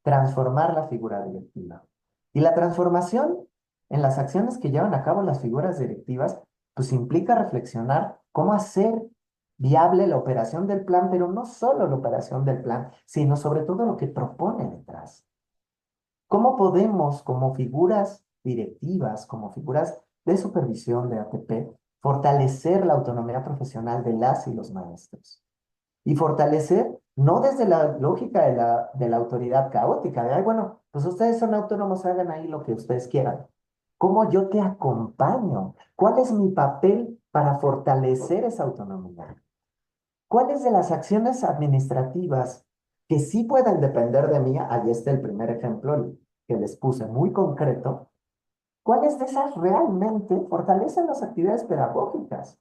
transformar la figura directiva. Y la transformación en las acciones que llevan a cabo las figuras directivas, pues implica reflexionar cómo hacer viable la operación del plan, pero no solo la operación del plan, sino sobre todo lo que propone detrás. ¿Cómo podemos, como figuras directivas, como figuras de supervisión de ATP, fortalecer la autonomía profesional de las y los maestros? Y fortalecer no desde la lógica de la autoridad caótica, de, ay, bueno, pues ustedes son autónomos, hagan ahí lo que ustedes quieran. ¿Cómo yo te acompaño? ¿Cuál es mi papel para fortalecer esa autonomía? ¿Cuáles de las acciones administrativas que sí pueden depender de mí? Ahí está el primer ejemplo que les puse muy concreto. ¿Cuáles de esas realmente fortalecen las actividades pedagógicas?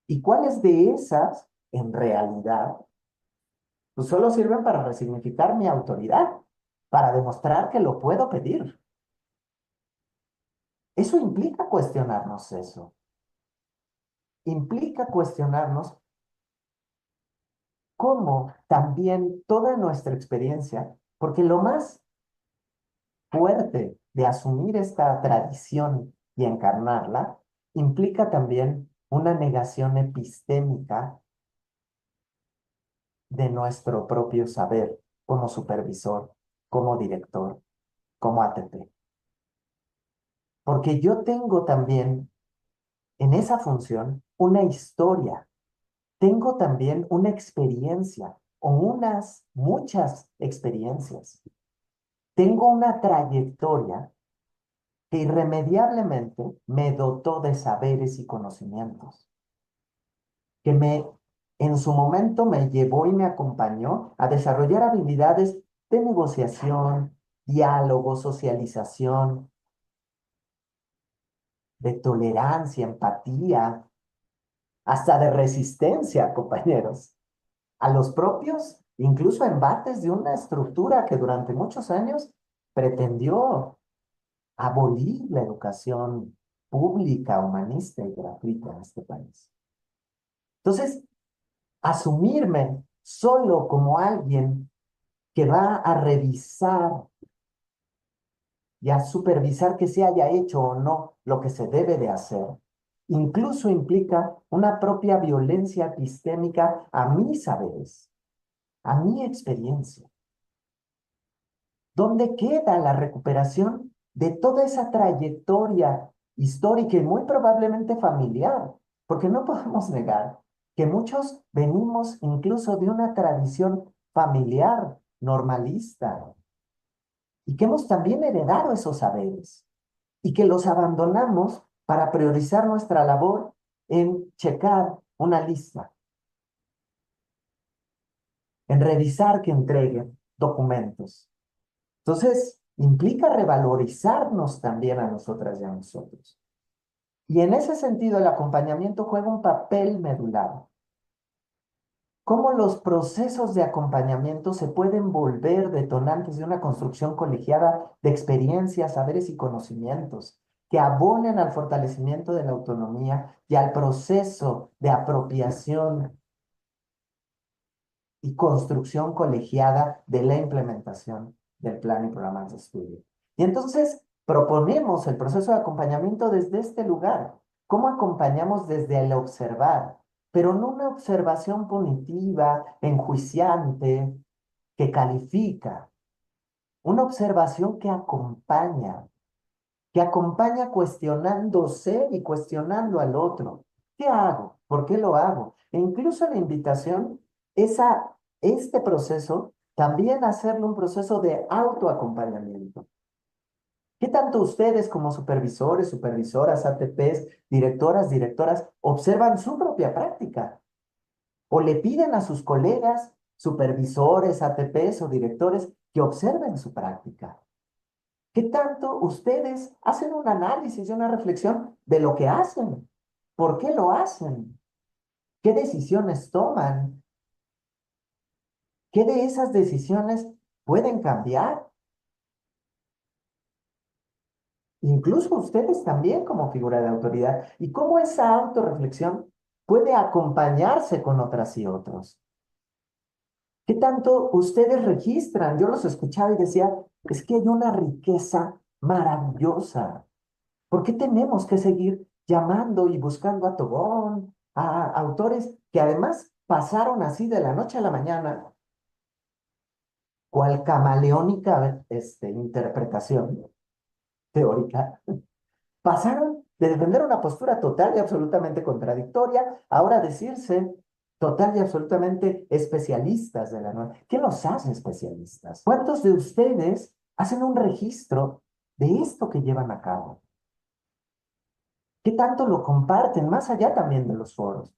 ¿Y cuáles de esas, en realidad, pues solo sirven para resignificar mi autoridad, para demostrar que lo puedo pedir? Eso implica cuestionarnos eso. Implica cuestionarnos cómo también toda nuestra experiencia, porque lo más fuerte de asumir esta tradición y encarnarla, implica también una negación epistémica de nuestro propio saber como supervisor, como director, como ATP. Porque yo tengo también en esa función una historia, tengo también una experiencia o unas muchas experiencias. Tengo una trayectoria que irremediablemente me dotó de saberes y conocimientos, que en su momento me llevó y me acompañó a desarrollar habilidades de negociación, diálogo, socialización, de tolerancia, empatía, hasta de resistencia, compañeros, a los propios, incluso embates de una estructura que durante muchos años pretendió abolir la educación pública, humanista y gratuita en este país. Entonces, asumirme solo como alguien que va a revisar y a supervisar que se haya hecho o no lo que se debe de hacer, incluso implica una propia violencia epistémica a mis saberes, a mi experiencia. ¿Dónde queda la recuperación de toda esa trayectoria histórica y muy probablemente familiar? Porque no podemos negar que muchos venimos incluso de una tradición familiar, normalista, y que hemos también heredado esos saberes y que los abandonamos para priorizar nuestra labor en checar una lista, en revisar que entreguen documentos. Entonces, implica revalorizarnos también a nosotras y a nosotros. Y en ese sentido, el acompañamiento juega un papel medular. Cómo los procesos de acompañamiento se pueden volver detonantes de una construcción colegiada de experiencias, saberes y conocimientos que abonen al fortalecimiento de la autonomía y al proceso de apropiación y construcción colegiada de la implementación del plan y programas de estudio. Y entonces proponemos el proceso de acompañamiento desde este lugar. ¿Cómo acompañamos desde el observar? Pero no una observación punitiva, enjuiciante, que califica. Una observación que acompaña cuestionándose y cuestionando al otro. ¿Qué hago? ¿Por qué lo hago? E incluso la invitación es a este proceso también hacerlo un proceso de autoacompañamiento. ¿Qué tanto ustedes como supervisores, supervisoras, ATPs, directoras, observan su propia práctica? ¿O le piden a sus colegas, supervisores, ATPs o directores que observen su práctica? ¿Qué tanto ustedes hacen un análisis y una reflexión de lo que hacen? ¿Por qué lo hacen? ¿Qué decisiones toman? ¿Qué de esas decisiones pueden cambiar? Incluso ustedes también como figura de autoridad. ¿Y cómo esa autorreflexión puede acompañarse con otras y otros? ¿Qué tanto ustedes registran? Yo los escuchaba y decía, es que hay una riqueza maravillosa. ¿Por qué tenemos que seguir llamando y buscando a Tobón, a autores que además pasaron así de la noche a la mañana, cual camaleónica interpretación teórica, pasaron de defender una postura total y absolutamente contradictoria, ahora a decirse total y absolutamente especialistas de la nueva? ¿Qué los hace especialistas? ¿Cuántos de ustedes hacen un registro de esto que llevan a cabo? ¿Qué tanto lo comparten más allá también de los foros?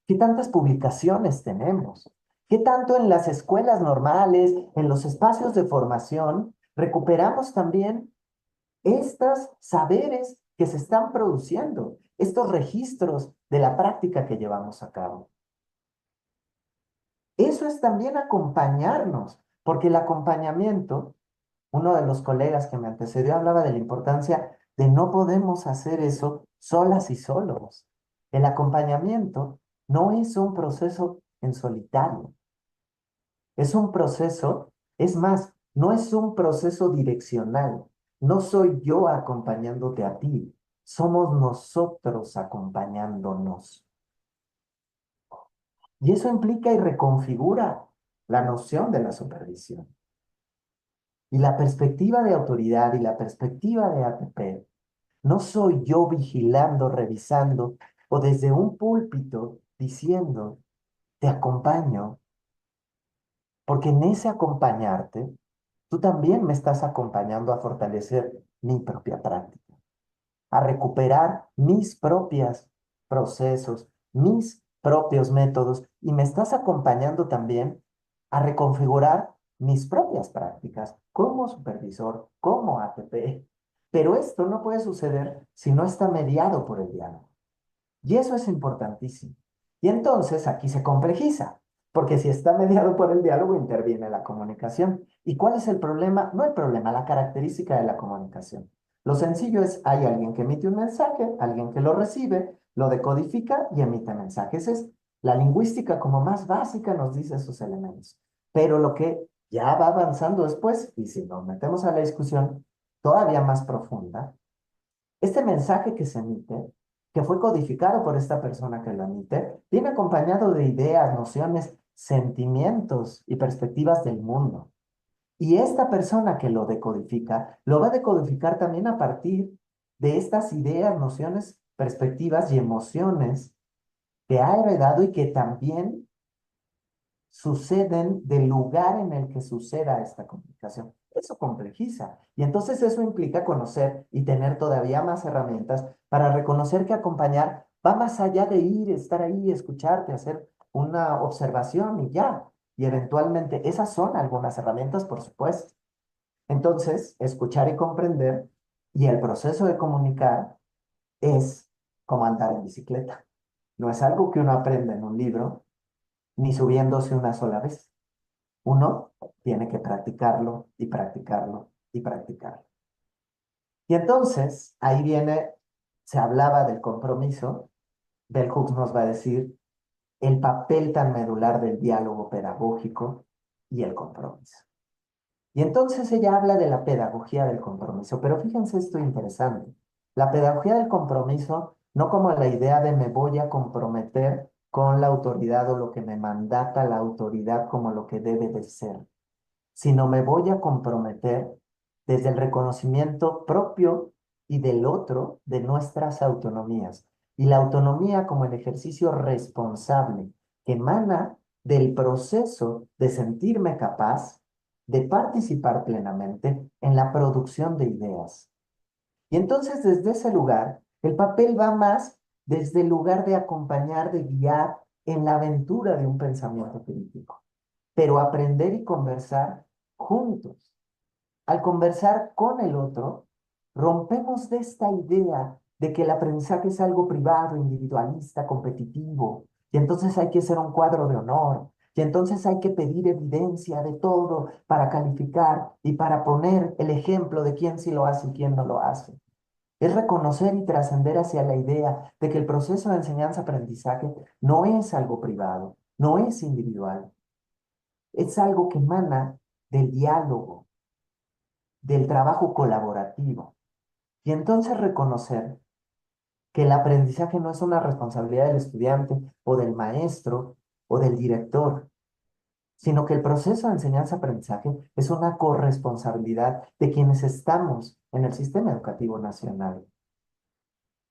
¿Qué tantas publicaciones tenemos? ¿Qué tanto en las escuelas normales, en los espacios de formación, recuperamos también estos saberes que se están produciendo, estos registros de la práctica que llevamos a cabo? Eso es también acompañarnos, porque el acompañamiento, uno de los colegas que me antecedió hablaba de la importancia de no podemos hacer eso solas y solos. El acompañamiento no es un proceso en solitario, es un proceso, es más, no es un proceso direccional. No soy yo acompañándote a ti, somos nosotros acompañándonos. Y eso implica y reconfigura la noción de la supervisión. Y la perspectiva de autoridad y la perspectiva de ATP no soy yo vigilando, revisando o desde un púlpito diciendo, te acompaño, porque en ese acompañarte, tú también me estás acompañando a fortalecer mi propia práctica, a recuperar mis propios procesos, mis propios métodos, y me estás acompañando también a reconfigurar mis propias prácticas como supervisor, como ATP. Pero esto no puede suceder si no está mediado por el diálogo. Y eso es importantísimo. Y entonces aquí se complejiza, porque si está mediado por el diálogo, interviene la comunicación. ¿Y cuál es el problema? No el problema, la característica de la comunicación. Lo sencillo es, hay alguien que emite un mensaje, alguien que lo recibe, lo decodifica y emite mensajes. Es la lingüística como más básica nos dice esos elementos. Pero lo que ya va avanzando después, y si nos metemos a la discusión todavía más profunda, este mensaje que se emite, que fue codificado por esta persona que lo emite, viene acompañado de ideas, nociones, sentimientos y perspectivas del mundo. Y esta persona que lo decodifica, lo va a decodificar también a partir de estas ideas, nociones, perspectivas y emociones que ha heredado y que también suceden del lugar en el que suceda esta comunicación. Eso complejiza. Y entonces eso implica conocer y tener todavía más herramientas para reconocer que acompañar va más allá de ir, estar ahí, escucharte, hacer una observación y ya. Y eventualmente esas son algunas herramientas, por supuesto. Entonces, escuchar y comprender y el proceso de comunicar es como andar en bicicleta. No es algo que uno aprende en un libro, ni subiéndose una sola vez. Uno tiene que practicarlo y practicarlo y practicarlo. Y entonces, ahí viene, se hablaba del compromiso, Bell Hooks nos va a decir el papel tan medular del diálogo pedagógico y el compromiso. Y entonces ella habla de la pedagogía del compromiso, pero fíjense esto interesante. La pedagogía del compromiso, no como la idea de me voy a comprometer con la autoridad o lo que me mandata la autoridad como lo que debe de ser, sino me voy a comprometer desde el reconocimiento propio y del otro de nuestras autonomías. Y la autonomía como el ejercicio responsable que emana del proceso de sentirme capaz de participar plenamente en la producción de ideas. Y entonces desde ese lugar, el papel va más desde el lugar de acompañar, de guiar en la aventura de un pensamiento crítico, pero aprender y conversar juntos. Al conversar con el otro, rompemos de esta idea de que el aprendizaje es algo privado, individualista, competitivo, y entonces hay que hacer un cuadro de honor, y entonces hay que pedir evidencia de todo para calificar y para poner el ejemplo de quién sí lo hace y quién no lo hace. Es reconocer y trascender hacia la idea de que el proceso de enseñanza-aprendizaje no es algo privado, no es individual, Es algo que emana del diálogo, del trabajo colaborativo. Y entonces reconocer que el aprendizaje no es una responsabilidad del estudiante o del maestro o del director, sino que el proceso de enseñanza-aprendizaje es una corresponsabilidad de quienes estamos en el sistema educativo nacional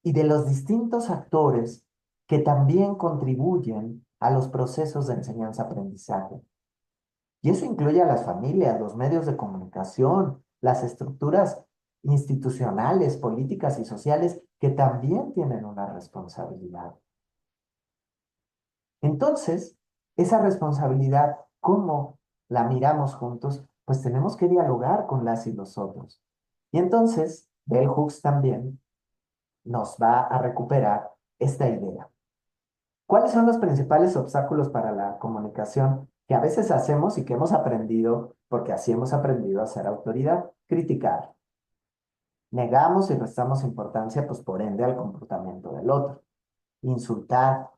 y de los distintos actores que también contribuyen a los procesos de enseñanza-aprendizaje. Y eso incluye a las familias, los medios de comunicación, las estructuras institucionales, políticas y sociales que también tienen una responsabilidad. Entonces, esa responsabilidad, ¿cómo la miramos juntos? Pues tenemos que dialogar con las y los otros. Y entonces, Bell Hooks también nos va a recuperar esta idea. ¿Cuáles son los principales obstáculos para la comunicación que a veces hacemos y que hemos aprendido, porque así hemos aprendido a ser autoridad? Criticar. Negamos y restamos importancia, pues por ende, al comportamiento del otro. Insultar.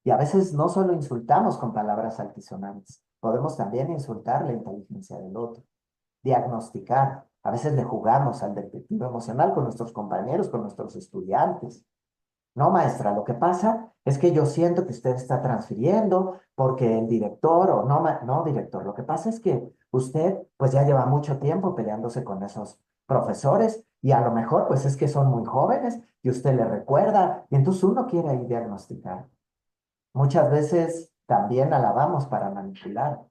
Y a veces no solo insultamos con palabras altisonantes, podemos también insultar la inteligencia del otro. Diagnosticar. A veces le jugamos al detective emocional con nuestros compañeros, con nuestros estudiantes. No, maestra, lo que pasa es que yo siento que usted está transfiriendo porque el director o no, no, director, lo que pasa es que usted pues ya lleva mucho tiempo peleándose con esos profesores y a lo mejor pues es que son muy jóvenes y usted le recuerda y entonces uno quiere ahí diagnosticar. Muchas veces también alabamos para manipular.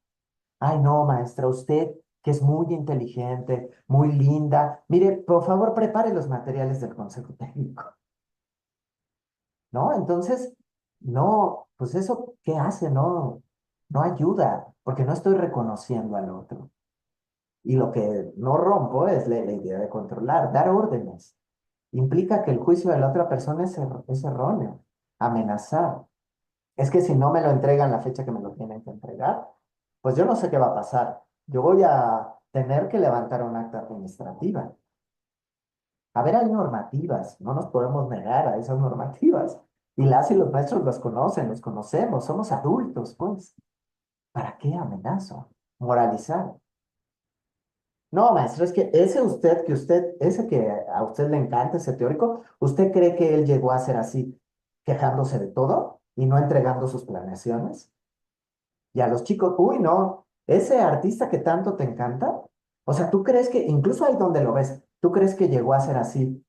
Ay, no, maestra, usted que es muy inteligente, muy linda, mire, por favor prepare los materiales del consejo técnico. ¿No? Entonces, no, pues eso, ¿qué hace? No, no ayuda, porque no estoy reconociendo al otro. Y lo que no rompo es la idea de controlar, dar órdenes. Implica que el juicio de la otra persona es erróneo. Amenazar. Es que si no me lo entregan la fecha que me lo tienen que entregar, pues yo no sé qué va a pasar. Yo voy a tener que levantar un acta administrativa. A ver, hay normativas, no nos podemos negar a esas normativas. Y las y los maestros las conocen, los conocemos, somos adultos, pues. ¿Para qué amenazo? Moralizar. No, maestro, es que ese que a usted le encanta, ese teórico, ¿usted cree que él llegó a ser así, quejándose de todo y no entregando sus planeaciones? Y a los chicos, uy, no, ese artista que tanto te encanta, o sea, ¿tú crees que, incluso ahí donde lo ves, ¿tú crees que llegó a ser así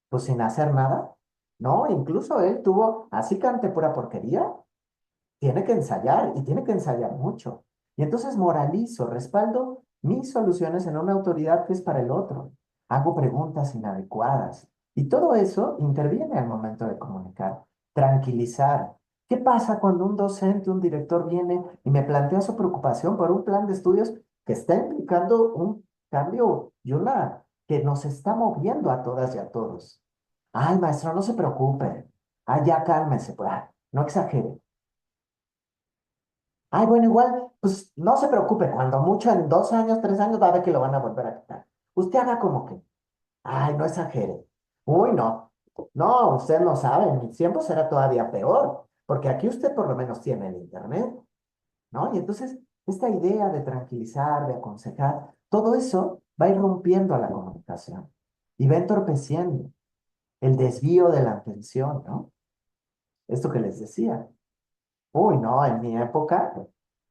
pues sin hacer nada? No, incluso él tuvo, así cante pura porquería, tiene que ensayar y tiene que ensayar mucho. Y entonces moralizo, respaldo mis soluciones en una autoridad que es para el otro. Hago preguntas inadecuadas. Y todo eso interviene al momento de comunicar. Tranquilizar. ¿Qué pasa cuando un docente, un director viene y me plantea su preocupación por un plan de estudios que está implicando un cambio y una que nos está moviendo a todas y a todos? Ay, maestro, no se preocupe. Ay, ya cálmese, pues, no exagere. Ay, bueno, igual, pues no se preocupe, cuando mucho en 2 años, 3 años va a ver que lo van a volver a quitar. Usted haga como que, ay, no exagere. Uy, no, no, usted no sabe, en mis tiempos era todavía peor, porque aquí usted por lo menos tiene el internet, ¿no? Y entonces, esta idea de tranquilizar, de aconsejar, todo eso va irrumpiendo a la comunicación y va entorpeciendo el desvío de la atención, ¿no? Esto que les decía. Uy, no, en mi época,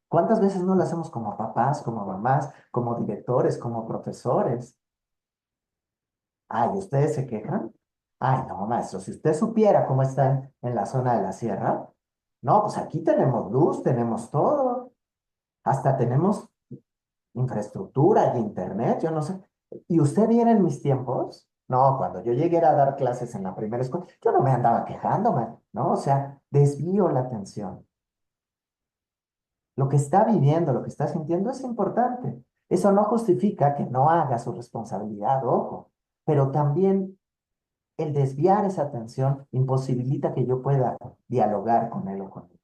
¿cuántas veces no lo hacemos como papás, como mamás, como directores, como profesores? Ay, ¿ustedes se quejan? Ay, no, maestro, si usted supiera cómo están en la zona de la sierra, no, pues aquí tenemos luz, tenemos todo, hasta tenemos infraestructura y internet, yo no sé. ¿Y usted viera en mis tiempos? No, cuando yo llegué a dar clases en la primera escuela, yo no me andaba quejándome, ¿no? O sea, desvío la atención. Lo que está viviendo, lo que está sintiendo es importante. Eso no justifica que no haga su responsabilidad, ojo, pero también el desviar esa atención imposibilita que yo pueda dialogar con él o con ella.